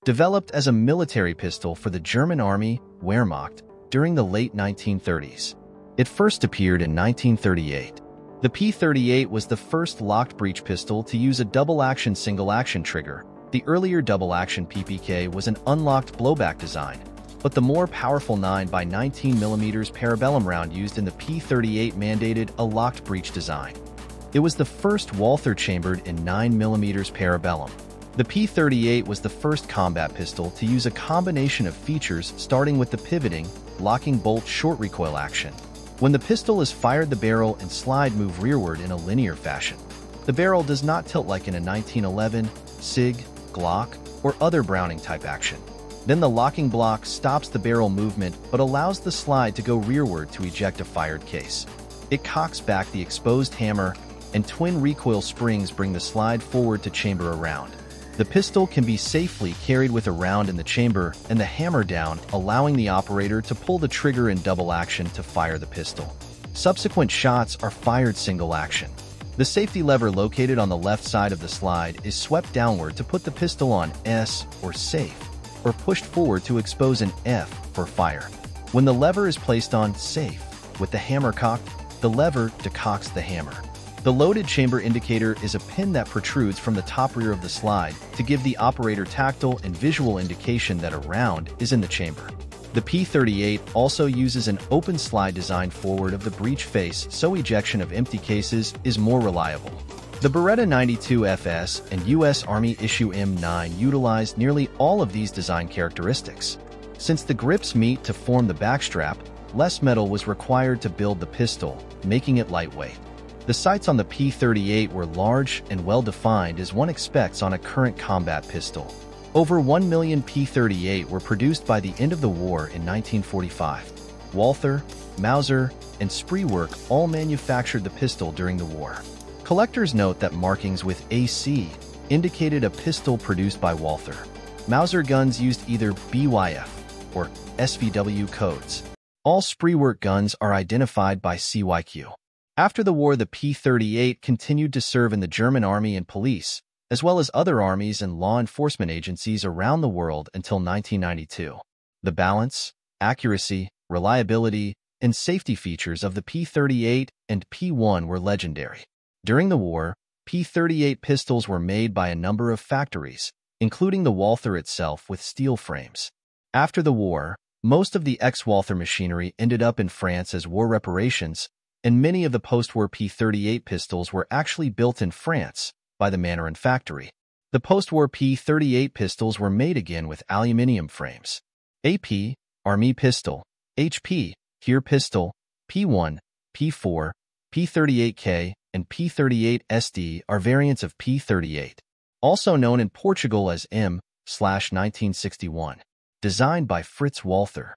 Developed as a military pistol for the German army, Wehrmacht, during the late 1930s. It first appeared in 1938. The P38 was the first locked-breech pistol to use a double-action single-action trigger. The earlier double-action PPK was an unlocked blowback design, but the more powerful 9x19mm Parabellum round used in the P38 mandated a locked-breech design. It was the first Walther chambered in 9mm Parabellum. The P38 was the first combat pistol to use a combination of features starting with the pivoting, locking bolt short recoil action. When the pistol is fired, the barrel and slide move rearward in a linear fashion. The barrel does not tilt like in a 1911, SIG, Glock, or other Browning-type action. Then the locking block stops the barrel movement but allows the slide to go rearward to eject a fired case. It cocks back the exposed hammer, and twin recoil springs bring the slide forward to chamber a round. The pistol can be safely carried with a round in the chamber and the hammer down, allowing the operator to pull the trigger in double action to fire the pistol. Subsequent shots are fired single action. The safety lever located on the left side of the slide is swept downward to put the pistol on S or safe, or pushed forward to expose an F for fire. When the lever is placed on safe, with the hammer cocked, the lever decocks the hammer. The loaded chamber indicator is a pin that protrudes from the top rear of the slide to give the operator tactile and visual indication that a round is in the chamber. The P38 also uses an open slide design forward of the breech face so ejection of empty cases is more reliable. The Beretta 92 FS and U.S. Army issue M9 utilized nearly all of these design characteristics. Since the grips meet to form the backstrap, less metal was required to build the pistol, making it lightweight. The sights on the P38 were large and well-defined as one expects on a current combat pistol. Over 1 million P38 were produced by the end of the war in 1945. Walther, Mauser, and Spreewerk all manufactured the pistol during the war. Collectors note that markings with AC indicated a pistol produced by Walther. Mauser guns used either BYF or SVW codes. All Spreewerk guns are identified by CYQ. After the war, the P38 continued to serve in the German army and police, as well as other armies and law enforcement agencies around the world until 1992. The balance, accuracy, reliability, and safety features of the P38 and P1 were legendary. During the war, P38 pistols were made by a number of factories, including the Walther itself with steel frames. After the war, most of the ex-Walther machinery ended up in France as war reparations, and many of the post-war P38 pistols were actually built in France by the Mannerin factory. The post-war P38 pistols were made again with aluminium frames. AP, Army pistol, HP, Heer pistol, P1, P4, P38K, and P38SD are variants of P38, also known in Portugal as M/1961, designed by Fritz Walther.